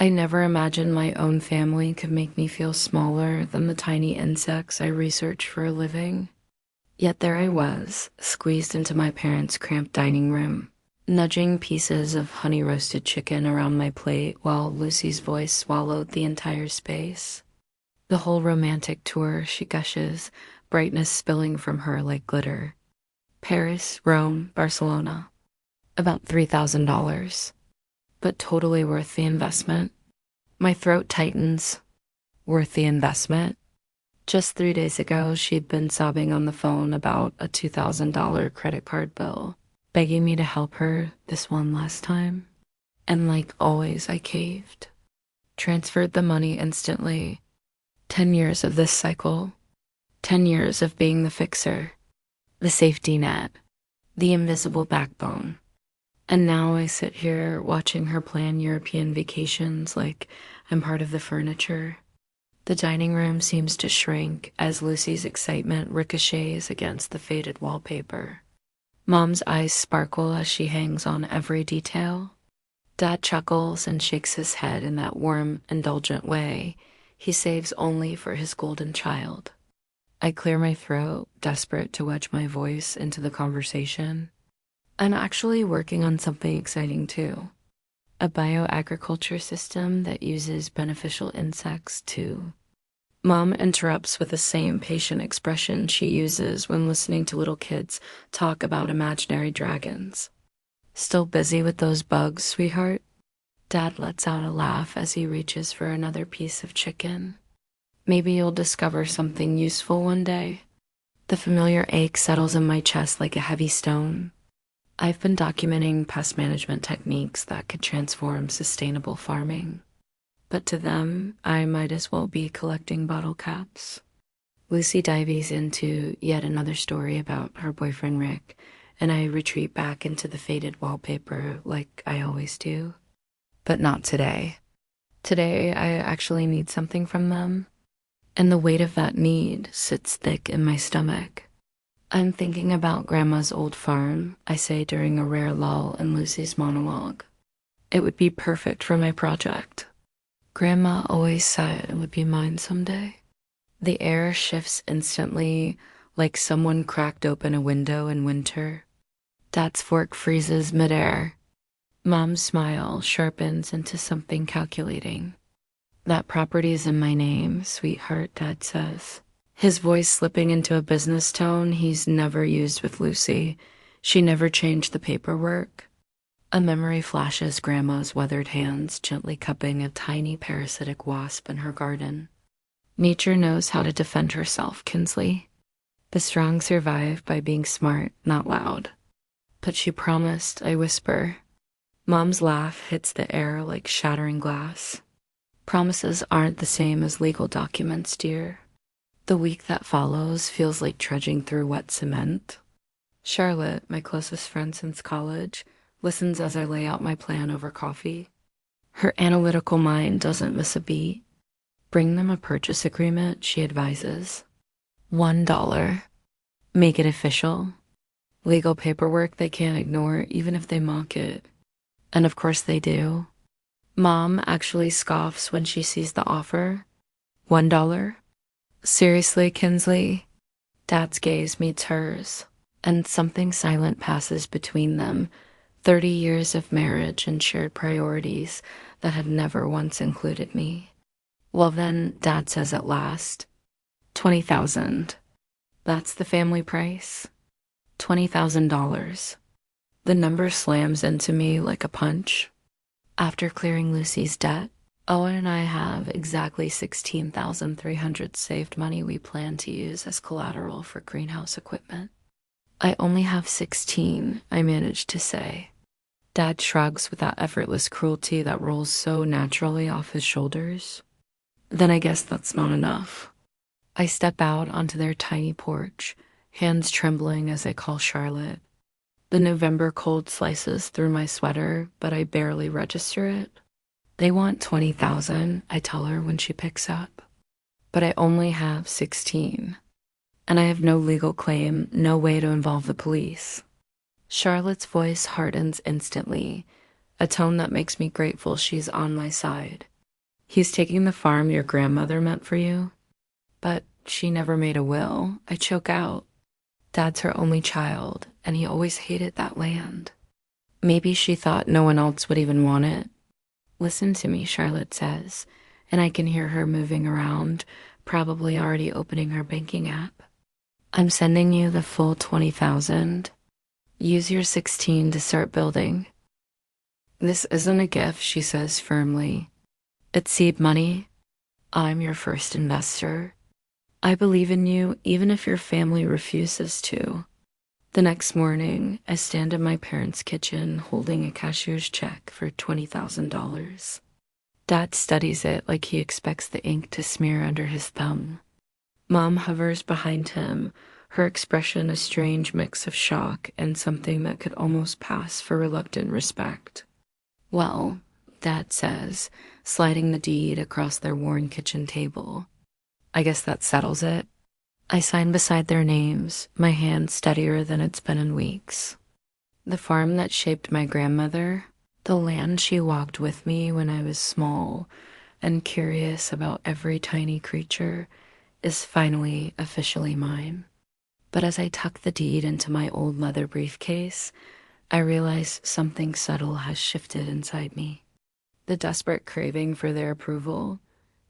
I never imagined my own family could make me feel smaller than the tiny insects I research for a living. Yet there I was, squeezed into my parents' cramped dining room, nudging pieces of honey-roasted chicken around my plate while Lucy's voice swallowed the entire space. The whole romantic tour, she gushes, brightness spilling from her like glitter. Paris, Rome, Barcelona. About $3,000. But totally worth the investment. My throat tightens. Worth the investment? Just 3 days ago, she'd been sobbing on the phone about a $2,000 credit card bill, begging me to help her this one last time. And like always, I caved. Transferred the money instantly. 10 years of this cycle. 10 years of being the fixer, the safety net, the invisible backbone. And now I sit here watching her plan European vacations like I'm part of the furniture. The dining room seems to shrink as Lucy's excitement ricochets against the faded wallpaper. Mom's eyes sparkle as she hangs on every detail. Dad chuckles and shakes his head in that warm, indulgent way he saves only for his golden child. I clear my throat, desperate to wedge my voice into the conversation. I'm actually working on something exciting too. A bioagriculture system that uses beneficial insects too. Mom interrupts with the same patient expression she uses when listening to little kids talk about imaginary dragons. Still busy with those bugs, sweetheart? Dad lets out a laugh as he reaches for another piece of chicken. Maybe you'll discover something useful one day. The familiar ache settles in my chest like a heavy stone. I've been documenting pest management techniques that could transform sustainable farming. But to them, I might as well be collecting bottle caps. Lucy dives into yet another story about her boyfriend Rick, and I retreat back into the faded wallpaper like I always do. But not today. Today, I actually need something from them. And the weight of that need sits thick in my stomach. I'm thinking about Grandma's old farm, I say during a rare lull in Lucy's monologue. It would be perfect for my project. Grandma always said it would be mine someday. The air shifts instantly, like someone cracked open a window in winter. Dad's fork freezes midair. Mom's smile sharpens into something calculating. That property's in my name, sweetheart, Dad says. His voice slipping into a business tone he's never used with Lucy. She never changed the paperwork. A memory flashes Grandma's weathered hands gently cupping a tiny parasitic wasp in her garden. Nature knows how to defend herself, Kinsley. The strong survive by being smart, not loud. But she promised, I whisper. Mom's laugh hits the air like shattering glass. Promises aren't the same as legal documents, dear. The week that follows feels like trudging through wet cement. Charlotte, my closest friend since college, listens as I lay out my plan over coffee. Her analytical mind doesn't miss a beat. Bring them a purchase agreement, she advises. $1. Make it official. Legal paperwork they can't ignore even if they mock it. And of course they do. Mom actually scoffs when she sees the offer. $1? Seriously, Kinsley? Dad's gaze meets hers, and something silent passes between them. 30 years of marriage and shared priorities that had never once included me. Well then, Dad says at last, 20,000. That's the family price? $20,000. The number slams into me like a punch. After clearing Lucy's debt, Owen and I have exactly $16,300 saved money we plan to use as collateral for greenhouse equipment. I only have 16, I managed to say. Dad shrugs with that effortless cruelty that rolls so naturally off his shoulders. Then I guess that's not enough. I step out onto their tiny porch, hands trembling as I call Charlotte. The November cold slices through my sweater, but I barely register it. They want 20,000, I tell her when she picks up. But I only have 16. And I have no legal claim, no way to involve the police. Charlotte's voice hardens instantly, a tone that makes me grateful she's on my side. He's taking the farm your grandmother meant for you, but she never made a will. I choke out. Dad's her only child, and he always hated that land. Maybe she thought no one else would even want it. Listen to me, Charlotte says, and I can hear her moving around, probably already opening her banking app. I'm sending you the full 20,000. Use your 16 to start building. This isn't a gift, she says firmly. It's seed money. I'm your first investor. I believe in you even if your family refuses to. The next morning, I stand in my parents' kitchen holding a cashier's check for $20,000. Dad studies it like he expects the ink to smear under his thumb. Mom hovers behind him, her expression a strange mix of shock and something that could almost pass for reluctant respect. Well, Dad says, sliding the deed across their worn kitchen table. I guess that settles it. I sign beside their names, my hand steadier than it's been in weeks. The farm that shaped my grandmother, the land she walked with me when I was small and curious about every tiny creature, is finally officially mine. But as I tuck the deed into my old leather briefcase, I realize something subtle has shifted inside me. The desperate craving for their approval,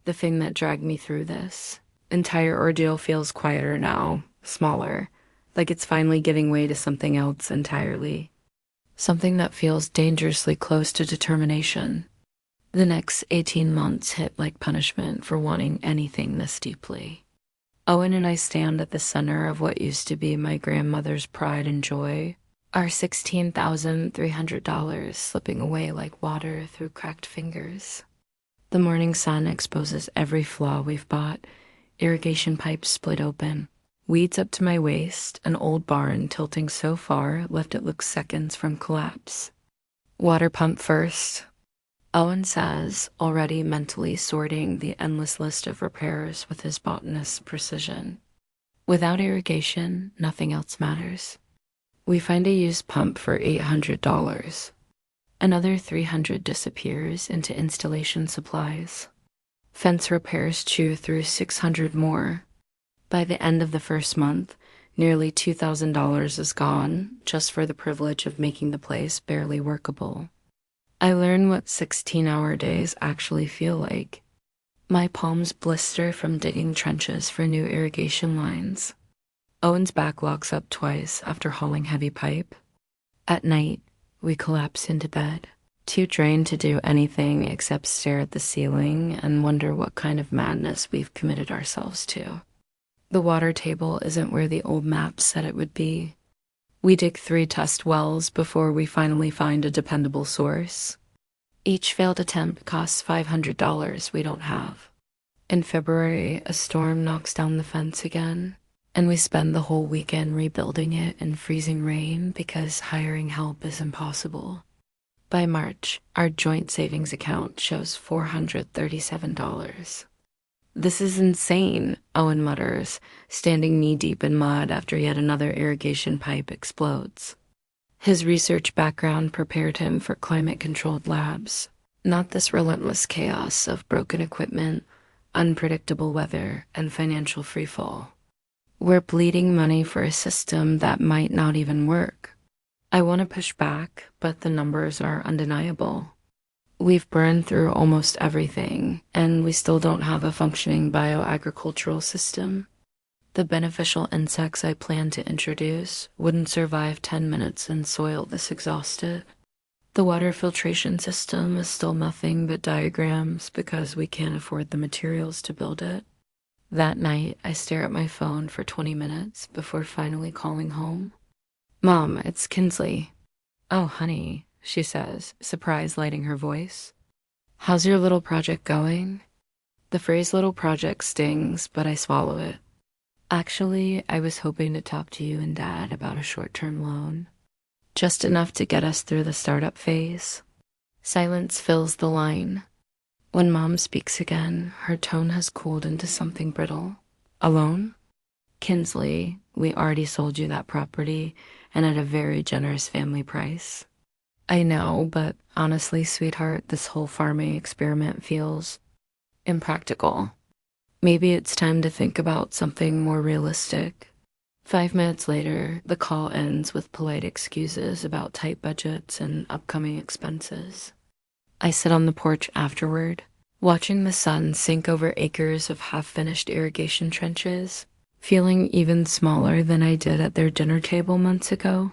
the thing that dragged me through this entire ordeal feels quieter now, smaller, like it's finally giving way to something else entirely. Something that feels dangerously close to determination. The next 18 months hit like punishment for wanting anything this deeply. Owen and I stand at the center of what used to be my grandmother's pride and joy, our $16,300 slipping away like water through cracked fingers. The morning sun exposes every flaw we've bought, irrigation pipes split open, weeds up to my waist, an old barn tilting so far left it look seconds from collapse. Water pump first, Owen says, already mentally sorting the endless list of repairs with his botanist's precision. Without irrigation, nothing else matters. We find a used pump for $800. Another $300 disappears into installation supplies. Fence repairs chew through $600 more. By the end of the first month, nearly $2,000 is gone just for the privilege of making the place barely workable. I learn what 16-hour days actually feel like. My palms blister from digging trenches for new irrigation lines. Owen's back locks up twice after hauling heavy pipe. At night, we collapse into bed, too drained to do anything except stare at the ceiling and wonder what kind of madness we've committed ourselves to. The water table isn't where the old maps said it would be. We dig 3 test wells before we finally find a dependable source. Each failed attempt costs $500 we don't have. In February, a storm knocks down the fence again, and we spend the whole weekend rebuilding it in freezing rain because hiring help is impossible. By March, our joint savings account shows $437. This is insane, Owen mutters, standing knee-deep in mud after yet another irrigation pipe explodes. His research background prepared him for climate-controlled labs, not this relentless chaos of broken equipment, unpredictable weather, and financial freefall. We're bleeding money for a system that might not even work. I want to push back, but the numbers are undeniable. We've burned through almost everything, and we still don't have a functioning bioagricultural system. The beneficial insects I plan to introduce wouldn't survive 10 minutes in soil this exhausted. The water filtration system is still nothing but diagrams because we can't afford the materials to build it. That night, I stare at my phone for 20 minutes before finally calling home. Mom, it's Kinsley. Oh, honey, she says, surprise lighting her voice. How's your little project going? The phrase little project stings, but I swallow it. Actually, I was hoping to talk to you and Dad about a short-term loan. Just enough to get us through the startup phase. Silence fills the line. When Mom speaks again, her tone has cooled into something brittle. A loan? Kinsley, we already sold you that property, and at a very generous family price. I know, but honestly, sweetheart, this whole farming experiment feels Impractical. Maybe it's time to think about something more realistic. 5 minutes later, the call ends with polite excuses about tight budgets and upcoming expenses. I sit on the porch afterward, watching the sun sink over acres of half-finished irrigation trenches, feeling even smaller than I did at their dinner table months ago.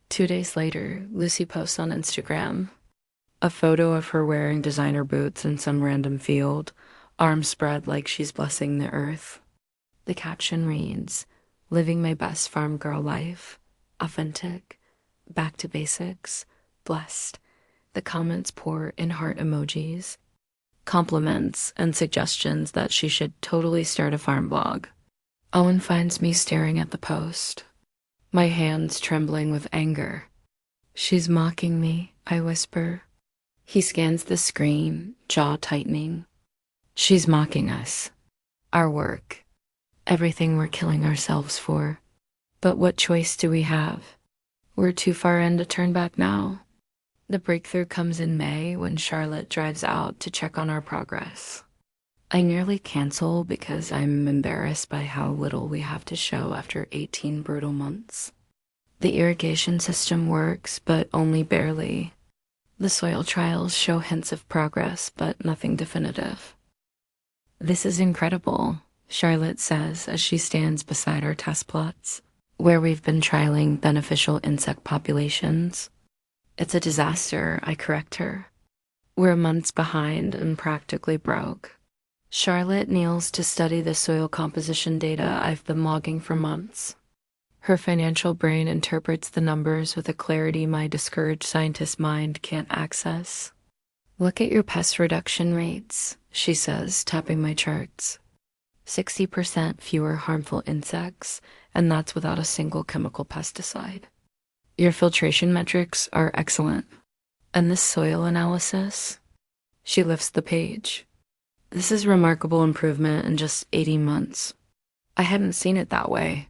2 days later, Lucy posts on Instagram a photo of her wearing designer boots in some random field, arms spread like she's blessing the earth. The caption reads, "Living my best farm girl life, authentic, back to basics, blessed." The comments pour in heart emojis, compliments, and suggestions that she should totally start a farm blog. Owen finds me staring at the post, my hands trembling with anger. "She's mocking me," I whisper. He scans the screen, jaw tightening. "She's mocking us. Our work. Everything we're killing ourselves for. But what choice do we have? We're too far in to turn back now." The breakthrough comes in May when Charlotte drives out to check on our progress. I nearly cancel because I'm embarrassed by how little we have to show after 18 brutal months. The irrigation system works, but only barely. The soil trials show hints of progress, but nothing definitive. "This is incredible," Charlotte says as she stands beside our test plots, where we've been trialing beneficial insect populations. "It's a disaster," I correct her. "We're months behind and practically broke." Charlotte kneels to study the soil composition data I've been logging for months. Her financial brain interprets the numbers with a clarity my discouraged scientist mind can't access. "Look at your pest reduction rates," she says, tapping my charts. 60% fewer harmful insects, and that's without a single chemical pesticide. "Your filtration metrics are excellent. And this soil analysis?" She lifts the page. "This is remarkable improvement in just 80 months. I hadn't seen it that way.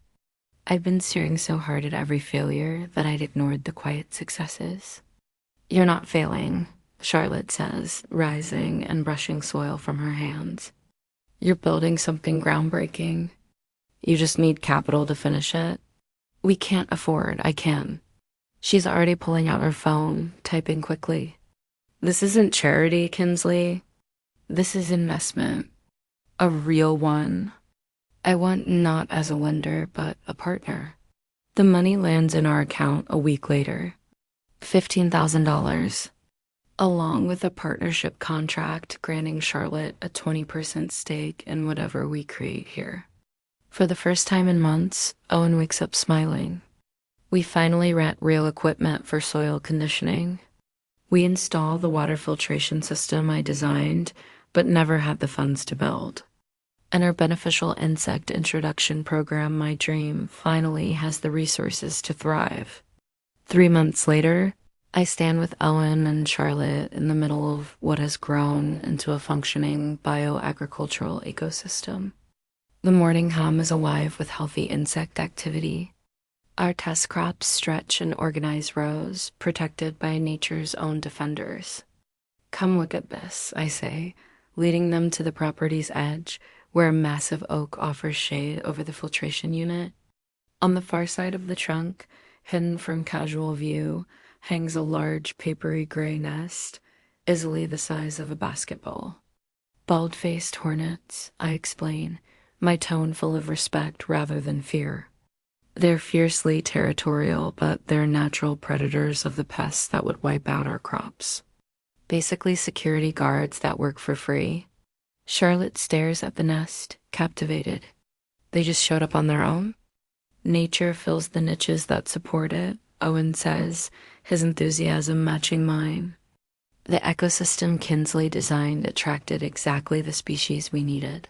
I've been staring so hard at every failure that I'd ignored the quiet successes." "You're not failing," Charlotte says, rising and brushing soil from her hands. "You're building something groundbreaking. You just need capital to finish it." "We can't afford, I can." She's already pulling out her phone, typing quickly. "This isn't charity, Kinsley. This is investment. A real one. I want not as a lender, but a partner." The money lands in our account a week later. $15,000, along with a partnership contract granting Charlotte a 20% stake in whatever we create here. For the first time in months, Owen wakes up smiling. We finally rent real equipment for soil conditioning. We install the water filtration system I designed, but never had the funds to build. And our beneficial insect introduction program, my dream, finally has the resources to thrive. 3 months later, I stand with Owen and Charlotte in the middle of what has grown into a functioning bioagricultural ecosystem. The morning hum is alive with healthy insect activity. Our test crops stretch in organized rows, protected by nature's own defenders. "Come look at this," I say, leading them to the property's edge, where a massive oak offers shade over the filtration unit. On the far side of the trunk, hidden from casual view, hangs a large papery gray nest, easily the size of a basketball. "Bald-faced hornets," I explain, my tone full of respect rather than fear. "They're fiercely territorial, but they're natural predators of the pests that would wipe out our crops. Basically security guards that work for free." Charlotte stares at the nest, captivated. "They just showed up on their own?" "Nature fills the niches that support it," Owen says, his enthusiasm matching mine. "The ecosystem Kinsley designed attracted exactly the species we needed."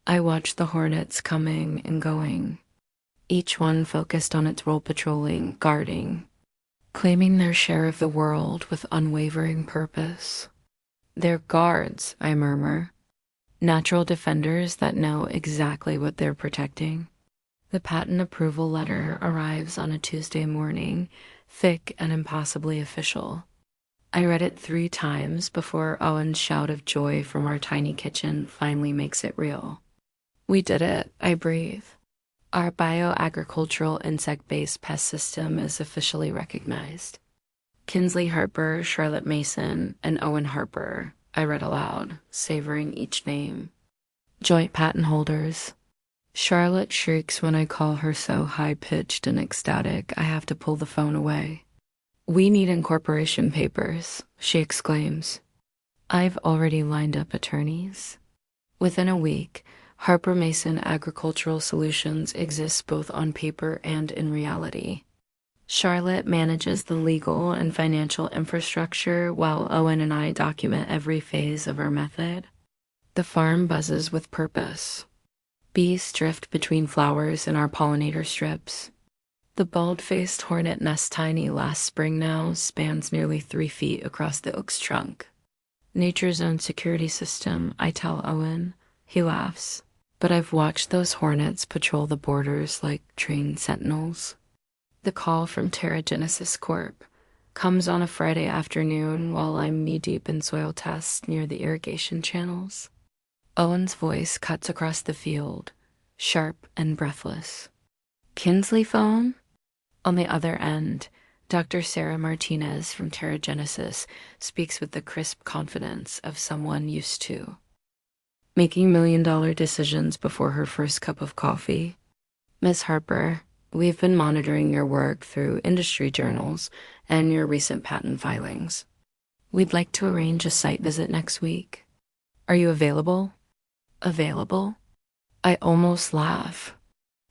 I watch the hornets coming and going, each one focused on its role patrolling, guarding, claiming their share of the world with unwavering purpose. "They're guards," I murmur. "Natural defenders that know exactly what they're protecting." The patent approval letter arrives on a Tuesday morning, thick and impossibly official. I read it 3 times before Owen's shout of joy from our tiny kitchen finally makes it real. We did it, I breathe. Our bioagricultural insect-based pest system is officially recognized. Kinsley Harper, Charlotte Mason, and Owen Harper, I read aloud, savoring each name. Joint patent holders. Charlotte shrieks when I call her so high-pitched and ecstatic I have to pull the phone away. "We need incorporation papers," she exclaims. I've already lined up attorneys. Within a week, Harper Mason Agricultural Solutions exists both on paper and in reality. Charlotte manages the legal and financial infrastructure while Owen and I document every phase of our method. The farm buzzes with purpose. Bees drift between flowers in our pollinator strips. The bald-faced hornet nest tiny last spring now spans nearly 3 feet across the oak's trunk. Nature's own security system, I tell Owen. He laughs. But I've watched those hornets patrol the borders like trained sentinels. The call from Genesis Corp. comes on a Friday afternoon while I'm knee-deep in soil tests near the irrigation channels. Owen's voice cuts across the field, sharp and breathless. "Kinsley phone?" On the other end, Dr. Sarah Martinez from Genesis speaks with the crisp confidence of someone used to making million-dollar decisions before her first cup of coffee. "Ms. Harper, we've been monitoring your work through industry journals and your recent patent filings. We'd like to arrange a site visit next week. Are you available?" Available? I almost laugh.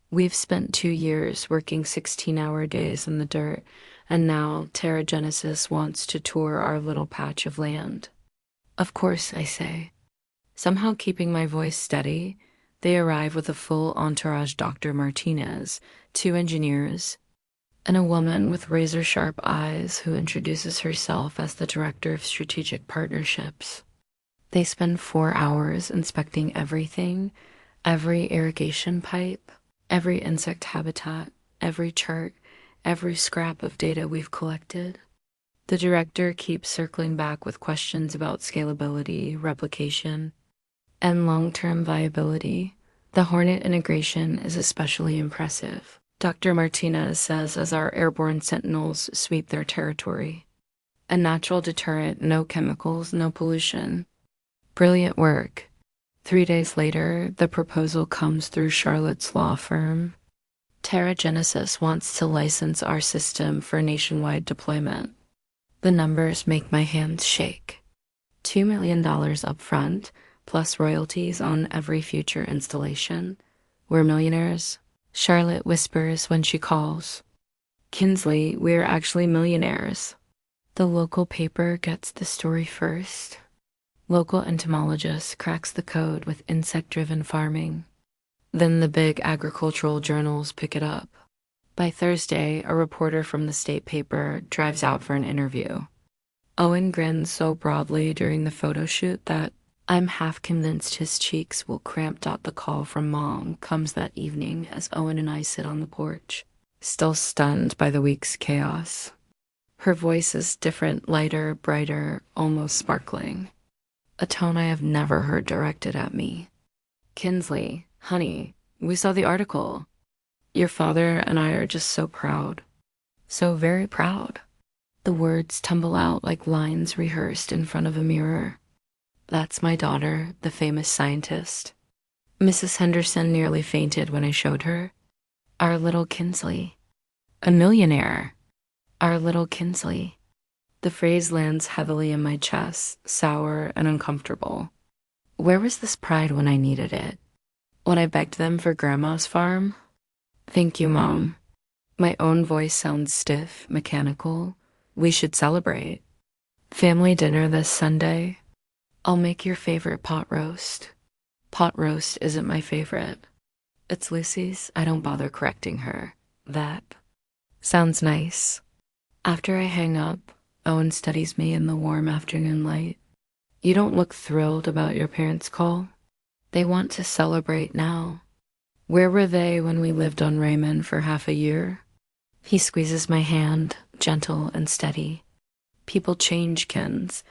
We've spent 2 years working 16-hour days in the dirt, and now Genesis wants to tour our little patch of land. "Of course," I say. Somehow keeping my voice steady, they arrive with a full entourage: Dr. Martinez, 2 engineers, and a woman with razor-sharp eyes who introduces herself as the Director of Strategic Partnerships. They spend 4 hours inspecting everything, every irrigation pipe, every insect habitat, every chart, every scrap of data we've collected. The director keeps circling back with questions about scalability, replication, and long-term viability. The Hornet integration is especially impressive, Dr. Martinez says as our airborne sentinels sweep their territory. A natural deterrent, no chemicals, no pollution. Brilliant work. 3 days later, the proposal comes through Charlotte's law firm. Genesis wants to license our system for nationwide deployment. The numbers make my hands shake. $2 million up front, plus royalties on every future installation. We're millionaires, Charlotte whispers when she calls. "Kinsley, we're actually millionaires." The local paper gets the story first. Local entomologist cracks the code with insect-driven farming. Then the big agricultural journals pick it up. By Thursday, a reporter from the state paper drives out for an interview. Owen grins so broadly during the photo shoot that I'm half convinced his cheeks will cramp. The call from Mom comes that evening as Owen and I sit on the porch, still stunned by the week's chaos. Her voice is different, lighter, brighter, almost sparkling. A tone I have never heard directed at me. "Kinsley, honey, we saw the article. Your father and I are just so proud. So very proud." The words tumble out like lines rehearsed in front of a mirror. That's my daughter, the famous scientist. Mrs. Henderson nearly fainted when I showed her. Our little Kinsley. A millionaire. Our little Kinsley. The phrase lands heavily in my chest, sour and uncomfortable. Where was this pride when I needed it? When I begged them for Grandma's farm? "Thank you, Mom." My own voice sounds stiff, mechanical. "We should celebrate. Family dinner this Sunday. I'll make your favorite pot roast." Pot roast isn't my favorite. It's Lucy's. I don't bother correcting her. That sounds nice. After I hang up, Owen studies me in the warm afternoon light. "You don't look thrilled about your parents' call. They want to celebrate now. Where were they when we lived on Raymond for half a year?" He squeezes my hand, gentle and steady. People change, Kins.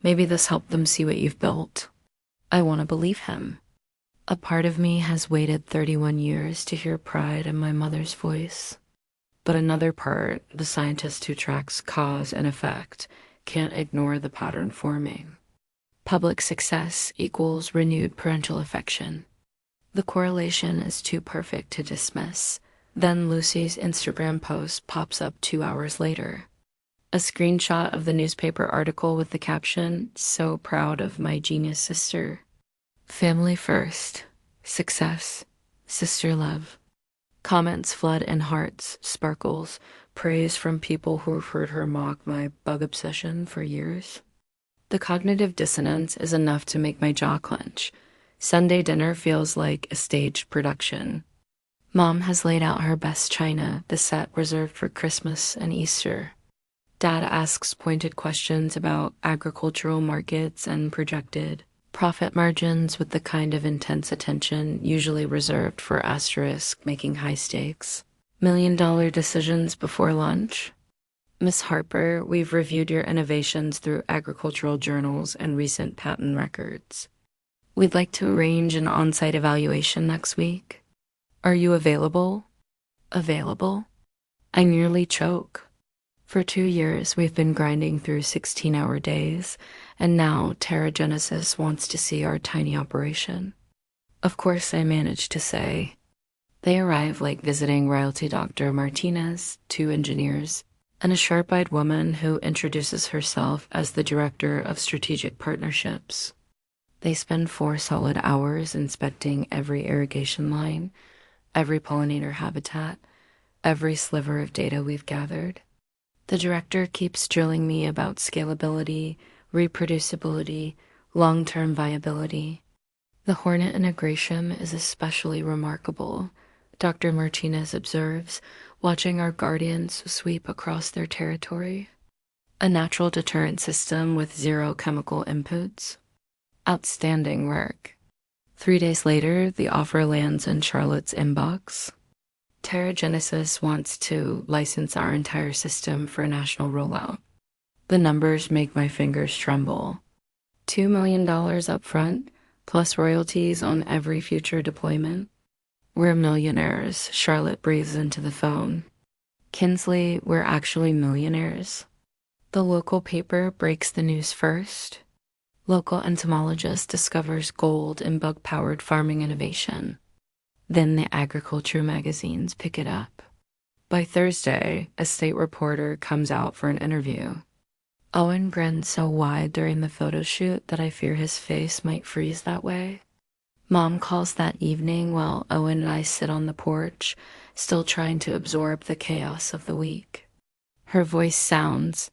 Maybe this helped them see what you've built. I want to believe him. A part of me has waited 31 years to hear pride in my mother's voice. But another part, the scientist who tracks cause and effect, can't ignore the pattern forming. Public success equals renewed parental affection. The correlation is too perfect to dismiss. Then Lucy's Instagram post pops up 2 hours later. A screenshot of the newspaper article with the caption, "So proud of my genius sister." Family first. Success. Sister love. Comments flood in hearts, sparkles, praise from people who have heard her mock my bug obsession for years. The cognitive dissonance is enough to make my jaw clench. Sunday dinner feels like a staged production. Mom has laid out her best china, the set reserved for Christmas and Easter. Dad asks pointed questions about agricultural markets and projected profit margins with the kind of intense attention usually reserved for asterisk making high stakes. $1 million decisions before lunch. Miss Harper, we've reviewed your innovations through agricultural journals and recent patent records. We'd like to arrange an on-site evaluation next week. Are you available? Available? I nearly choke. For 2 years, we've been grinding through 16-hour days, and now Terragenesis wants to see our tiny operation. Of course, I managed to say. They arrive like visiting royalty Dr. Martinez, 2 engineers, and a sharp-eyed woman who introduces herself as the Director of Strategic Partnerships. They spend 4 solid hours inspecting every irrigation line, every pollinator habitat, every sliver of data we've gathered. The director keeps drilling me about scalability, reproducibility, long-term viability. The Hornet integration is especially remarkable, Dr. Martinez observes, watching our guardians sweep across their territory. A natural deterrent system with 0 chemical inputs. Outstanding work. 3 days later, the offer lands in Charlotte's inbox. Terragenesis wants to license our entire system for a national rollout. The numbers make my fingers tremble. $2 million up front, plus royalties on every future deployment. We're millionaires, Charlotte breathes into the phone. Kinsley, we're actually millionaires. The local paper breaks the news first. Local entomologist discovers gold in bug-powered farming innovation. Then the agriculture magazines pick it up. By Thursday, a state reporter comes out for an interview. Owen grins so wide during the photo shoot that I fear his face might freeze that way. Mom calls that evening while Owen and I sit on the porch, still trying to absorb the chaos of the week. Her voice sounds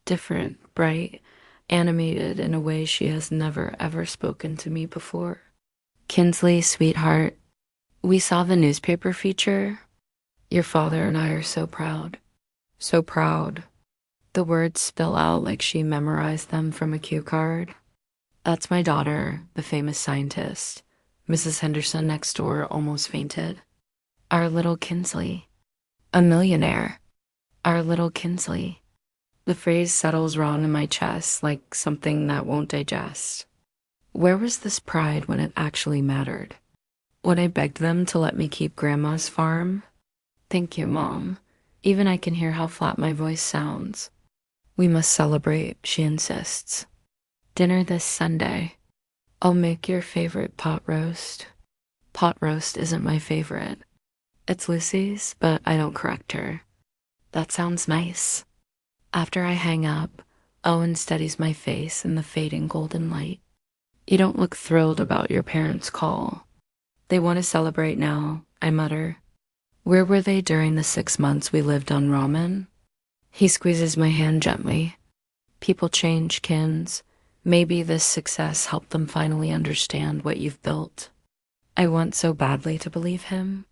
different, bright, animated in a way she has never ever spoken to me before. Kinsley, sweetheart, we saw the newspaper feature. Your father and I are so proud. So proud. The words spill out like she memorized them from a cue card. That's my daughter, the famous scientist. Mrs. Henderson next door almost fainted. Our little Kinsley. A millionaire. Our little Kinsley. The phrase settles wrong in my chest like something that won't digest. Where was this pride when it actually mattered? When I begged them to let me keep Grandma's farm? Thank you, Mom. Even I can hear how flat my voice sounds. We must celebrate, she insists. Dinner this Sunday. I'll make your favorite pot roast. Pot roast isn't my favorite. It's Lucy's, but I don't correct her. That sounds nice. After I hang up, Owen studies my face in the fading golden light. You don't look thrilled about your parents' call. They want to celebrate now, I mutter. Where were they during the 6 months we lived on ramen? He squeezes my hand gently. People change, Kins. Maybe this success helped them finally understand what you've built. I want so badly to believe him.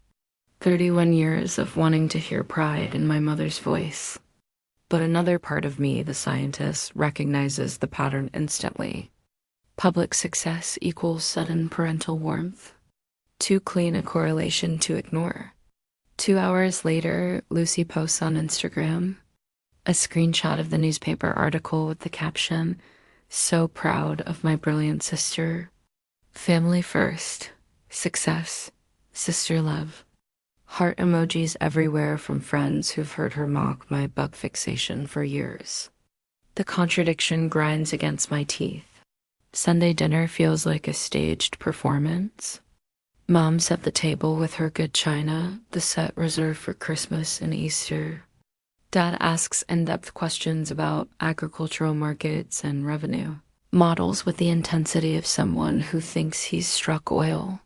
31 years of wanting to hear pride in my mother's voice. But another part of me, the scientist, recognizes the pattern instantly. Public success equals sudden parental warmth. Too clean a correlation to ignore. 2 hours later, Lucy posts on Instagram. A screenshot of the newspaper article with the caption, "So proud of my brilliant sister. Family first. Success. Sister love." Heart emojis everywhere from friends who've heard her mock my bug fixation for years. The contradiction grinds against my teeth. Sunday dinner feels like a staged performance. Mom set the table with her good china, the set reserved for Christmas and Easter. Dad asks in-depth questions about agricultural markets and revenue. Models with the intensity of someone who thinks he's struck oil.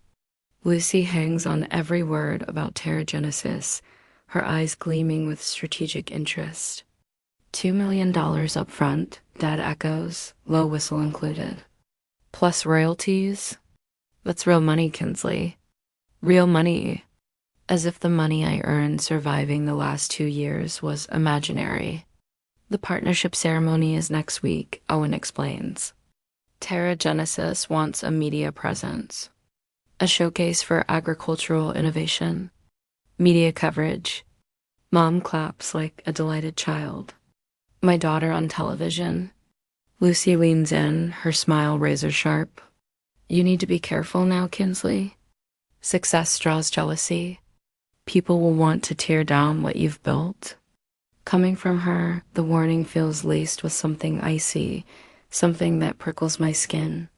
Lucy hangs on every word about Terragenesis, her eyes gleaming with strategic interest. $2 million up front, Dad echoes, low whistle included. Plus royalties? That's real money, Kinsley. Real money. As if the money I earned surviving the last 2 years was imaginary. The partnership ceremony is next week, Owen explains. Terragenesis wants a media presence. A showcase for agricultural innovation. Media coverage. Mom claps like a delighted child. My daughter on television. Lucy leans in, her smile razor sharp. You need to be careful now, Kinsley. Success draws jealousy. People will want to tear down what you've built. Coming from her, the warning feels laced with something icy, something that prickles my skin.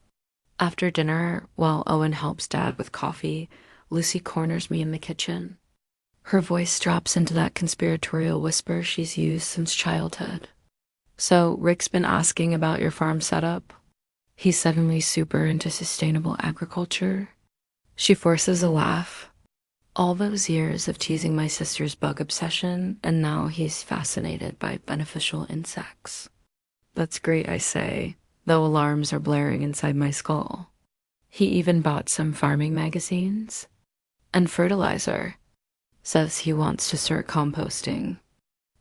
After dinner, while Owen helps Dad with coffee, Lucy corners me in the kitchen. Her voice drops into that conspiratorial whisper she's used since childhood. So, Rick's been asking about your farm setup? He's suddenly super into sustainable agriculture. She forces a laugh. All those years of teasing my sister's bug obsession, and now he's fascinated by beneficial insects. That's great, I say, though alarms are blaring inside my skull. He even bought some farming magazines. And fertilizer. Says he wants to start composting.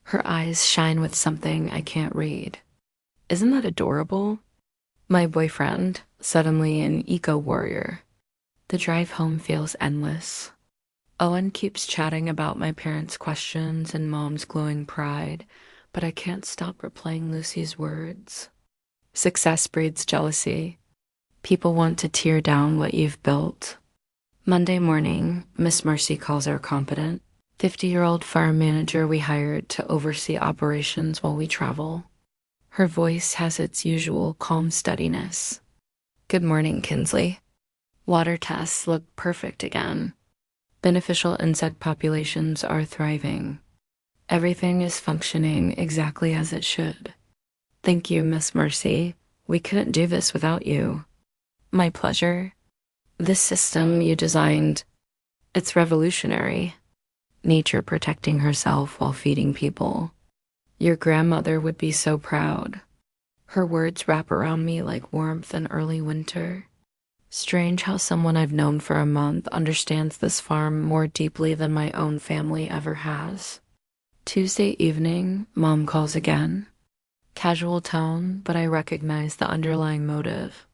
Her eyes shine with something I can't read. Isn't that adorable? My boyfriend, suddenly an eco-warrior. The drive home feels endless. Owen keeps chatting about my parents' questions and Mom's glowing pride, but I can't stop replaying Lucy's words. Success breeds jealousy. People want to tear down what you've built. Monday morning, Miss Mercy calls our competent, 50-year-old farm manager we hired to oversee operations while we travel. Her voice has its usual calm steadiness. Good morning, Kinsley. Water tests look perfect again. Beneficial insect populations are thriving. Everything is functioning exactly as it should. Thank you, Miss Mercy. We couldn't do this without you. My pleasure. This system you designed, it's revolutionary. Nature protecting herself while feeding people. Your grandmother would be so proud. Her words wrap around me like warmth in early winter. Strange how someone I've known for a month understands this farm more deeply than my own family ever has. Tuesday evening, Mom calls again. Casual tone, but I recognize the underlying motive.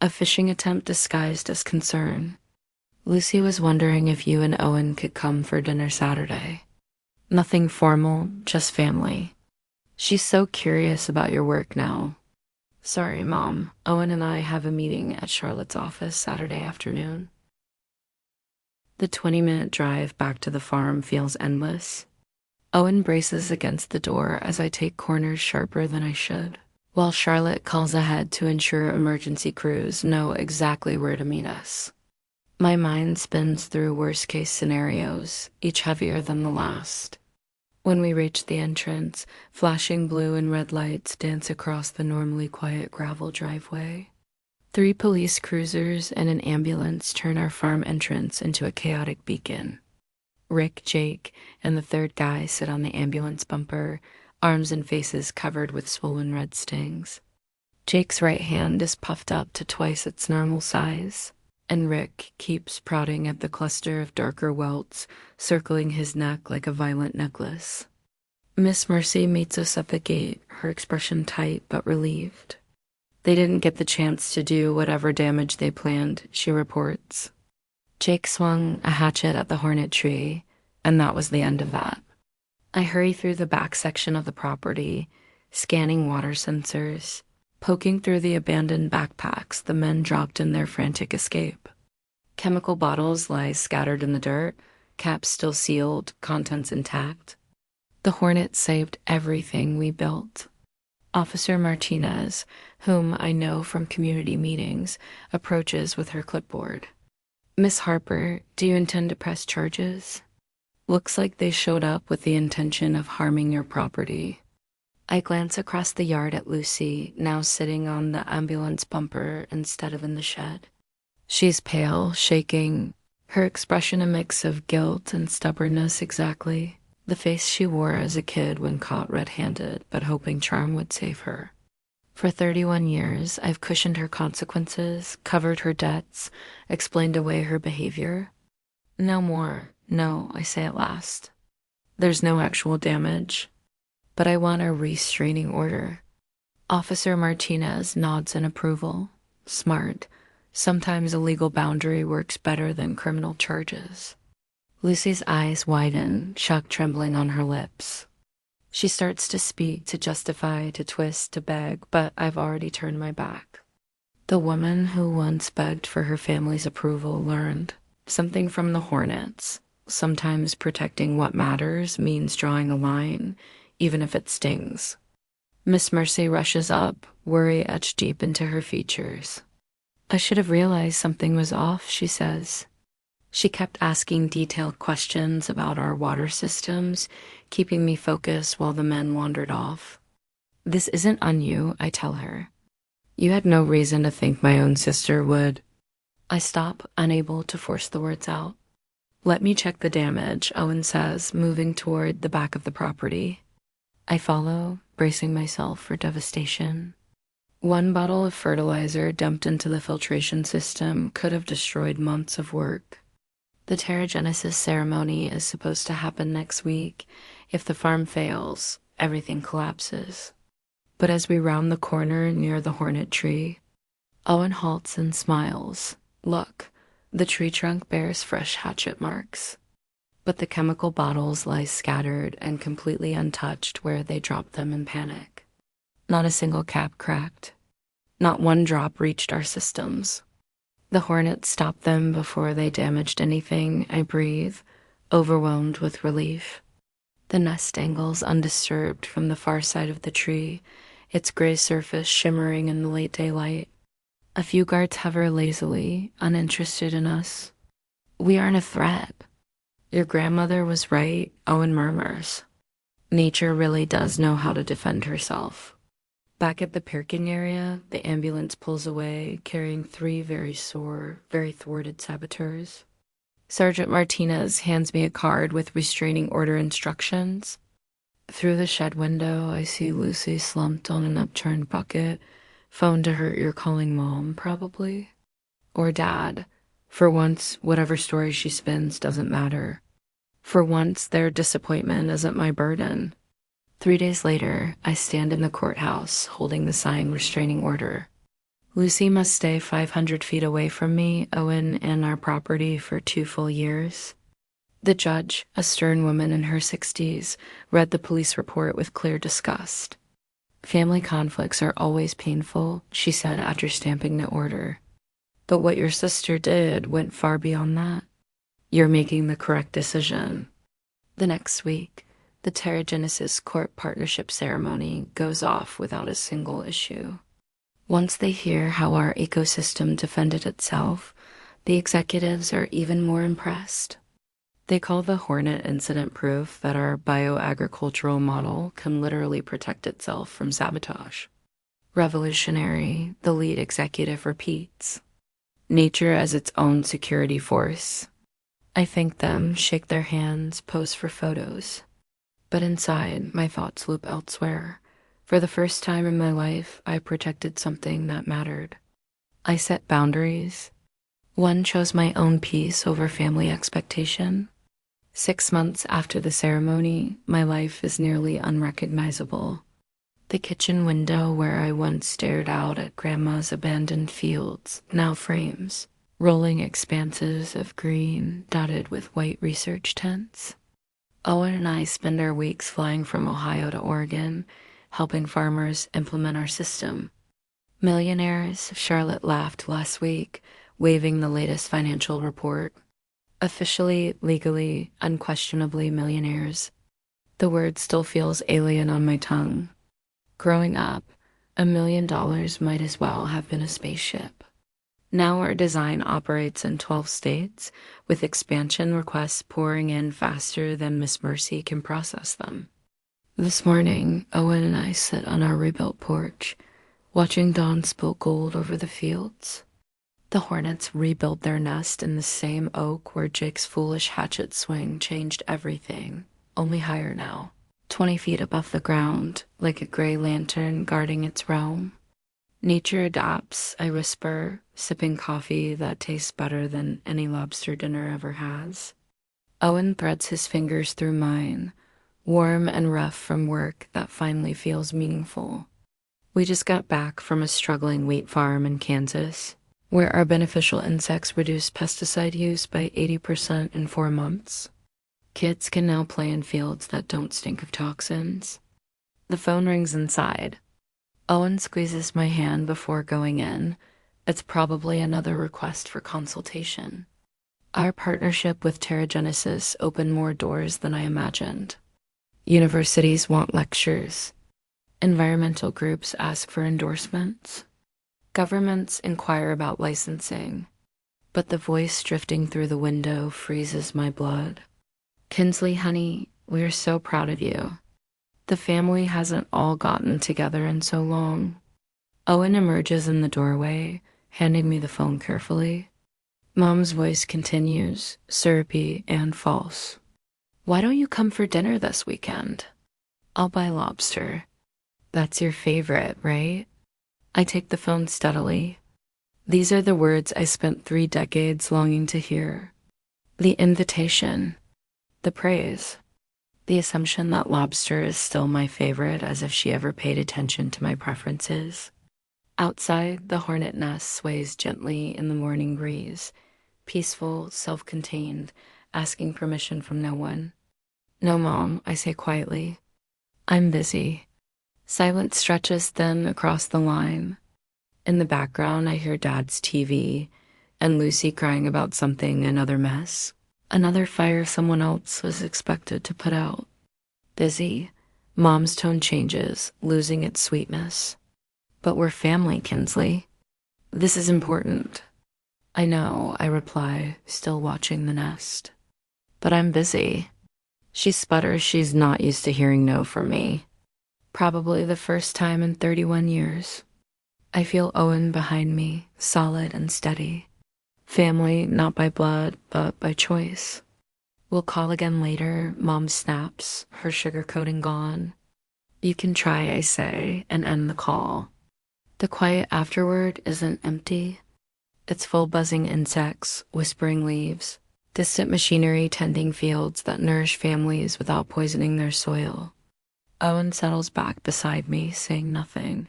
A fishing attempt disguised as concern. Lucy was wondering if you and Owen could come for dinner Saturday. Nothing formal, just family. She's so curious about your work now. Sorry, Mom. Owen and I have a meeting at Charlotte's office Saturday afternoon. The 20-minute drive back to the farm feels endless. Owen braces against the door as I take corners sharper than I should, while Charlotte calls ahead to ensure emergency crews know exactly where to meet us. My mind spins through worst-case scenarios, each heavier than the last. When we reach the entrance, flashing blue and red lights dance across the normally quiet gravel driveway. 3 police cruisers and an ambulance turn our farm entrance into a chaotic beacon. Rick, Jake, and the third guy sit on the ambulance bumper, arms and faces covered with swollen red stings. Jake's right hand is puffed up to twice its normal size, and Rick keeps prodding at the cluster of darker welts circling his neck like a violent necklace. Miss Mercy meets us at the gate, her expression tight but relieved. They didn't get the chance to do whatever damage they planned, she reports. Jake swung a hatchet at the hornet tree, and that was the end of that. I hurry through the back section of the property, scanning water sensors, poking through the abandoned backpacks the men dropped in their frantic escape. Chemical bottles lie scattered in the dirt, caps still sealed, contents intact. The Hornets saved everything we built. Officer Martinez, whom I know from community meetings, approaches with her clipboard. Miss Harper, do you intend to press charges? Looks like they showed up with the intention of harming your property. I glance across the yard at Lucy, now sitting on the ambulance bumper instead of in the shed. She's pale, shaking, her expression a mix of guilt and stubbornness exactly. The face she wore as a kid when caught red-handed, but hoping charm would save her. For 31 years, I've cushioned her consequences, covered her debts, explained away her behavior. No more. No, I say at last. There's no actual damage, but I want a restraining order. Officer Martinez nods in approval. Smart. Sometimes a legal boundary works better than criminal charges. Lucy's eyes widen, shock trembling on her lips. She starts to speak, to justify, to twist, to beg, but I've already turned my back. The woman who once begged for her family's approval learned something from the Hornets. Sometimes protecting what matters means drawing a line, even if it stings. Miss Mercy rushes up, worry etched deep into her features. I should have realized something was off, she says. She kept asking detailed questions about our water systems, keeping me focused while the men wandered off. This isn't on you, I tell her. You had no reason to think my own sister would. I stop, unable to force the words out. Let me check the damage, Owen says, moving toward the back of the property. I follow, bracing myself for devastation. One bottle of fertilizer dumped into the filtration system could have destroyed months of work. The pterogenesis ceremony is supposed to happen next week. If the farm fails, everything collapses. But as we round the corner near the hornet tree, Owen halts and smiles. Look, the tree trunk bears fresh hatchet marks. But the chemical bottles lie scattered and completely untouched where they dropped them in panic. Not a single cap cracked. Not one drop reached our systems. The Hornets stopped them before they damaged anything. I breathe, overwhelmed with relief. The nest dangles undisturbed from the far side of the tree, its gray surface shimmering in the late daylight. A few guards hover lazily, uninterested in us. We aren't a threat. Your grandmother was right, Owen murmurs. Nature really does know how to defend herself. Back at the Perkin area, the ambulance pulls away, carrying 3 very sore, very thwarted saboteurs. Sergeant Martinez hands me a card with restraining order instructions. Through the shed window, I see Lucy slumped on an upturned bucket. Phone to her you're calling Mom, probably. Or Dad. For once, whatever story she spins doesn't matter. For once, their disappointment isn't my burden. 3 days later, I stand in the courthouse, holding the signed restraining order. Lucy must stay 500 feet away from me, Owen, and our property for 2 full years. The judge, a stern woman in her 60s, read the police report with clear disgust. Family conflicts are always painful, she said after stamping the order. But what your sister did went far beyond that. You're making the correct decision. The next week, the pterogenesis court partnership ceremony goes off without a single issue. Once they hear how our ecosystem defended itself, the executives are even more impressed. They call the Hornet incident proof that our bioagricultural model can literally protect itself from sabotage. Revolutionary, the lead executive repeats. Nature as its own security force. I thank them, shake their hands, pose for photos. But inside, my thoughts loop elsewhere. For the first time in my life, I protected something that mattered. I set boundaries. One chose my own peace over family expectation. 6 months after the ceremony, my life is nearly unrecognizable. The kitchen window where I once stared out at Grandma's abandoned fields now frames rolling expanses of green dotted with white research tents. Owen and I spend our weeks flying from Ohio to Oregon, helping farmers implement our system. Millionaires, Charlotte laughed last week, waving the latest financial report. Officially, legally, unquestionably millionaires. The word still feels alien on my tongue. Growing up, $1 million might as well have been a spaceship. Now our design operates in 12 states, with expansion requests pouring in faster than Miss Mercy can process them. This morning, Owen and I sit on our rebuilt porch, watching dawn spill gold over the fields. The hornets rebuilt their nest in the same oak where Jake's foolish hatchet swing changed everything, only higher now, 20 feet above the ground, like a gray lantern guarding its realm. Nature adapts, I whisper, sipping coffee that tastes better than any lobster dinner ever has. Owen threads his fingers through mine, warm and rough from work that finally feels meaningful. We just got back from a struggling wheat farm in Kansas, where our beneficial insects reduced pesticide use by 80% in 4 months. Kids can now play in fields that don't stink of toxins. The phone rings inside. Owen squeezes my hand before going in. It's probably another request for consultation. Our partnership with Terragenesis opened more doors than I imagined. Universities want lectures. Environmental groups ask for endorsements. Governments inquire about licensing. But the voice drifting through the window freezes my blood. Kinsley, honey, we are so proud of you. The family hasn't all gotten together in so long. Owen emerges in the doorway, handing me the phone carefully. Mom's voice continues, syrupy and false. Why don't you come for dinner this weekend? I'll buy lobster. That's your favorite, right? I take the phone steadily. These are the words I spent 3 decades longing to hear. The invitation, the praise. The assumption that lobster is still my favorite, as if she ever paid attention to my preferences. Outside, the hornet nest sways gently in the morning breeze, peaceful, self-contained, asking permission from no one. No, Mom, I say quietly. I'm busy. Silence stretches thin across the line. In the background, I hear Dad's TV and Lucy crying about something, another mess. Another fire someone else was expected to put out. Busy. Mom's tone changes, losing its sweetness. But we're family, Kinsley. This is important. I know, I reply, still watching the nest. But I'm busy. She sputters she's not used to hearing no from me. Probably the first time in 31 years. I feel Owen behind me, solid and steady. Family, not by blood, but by choice. We'll call again later, Mom snaps, her sugarcoating gone. You can try, I say, and end the call. The quiet afterward isn't empty. It's full buzzing insects, whispering leaves, distant machinery tending fields that nourish families without poisoning their soil. Owen settles back beside me, saying nothing.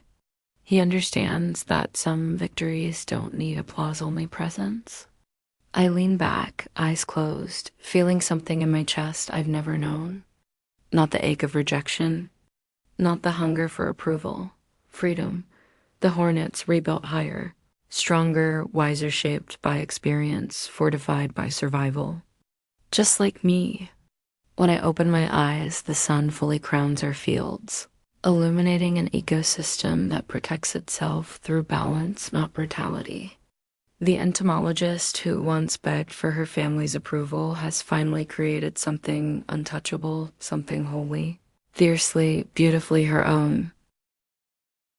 He understands that some victories don't need applause-only presence. I lean back, eyes closed, feeling something in my chest I've never known. Not the ache of rejection, not the hunger for approval, freedom. The hornets rebuilt higher, stronger, wiser shaped by experience, fortified by survival. Just like me. When I open my eyes, the sun fully crowns our fields, illuminating an ecosystem that protects itself through balance, not brutality. The entomologist who once begged for her family's approval has finally created something untouchable, something holy, fiercely, beautifully her own.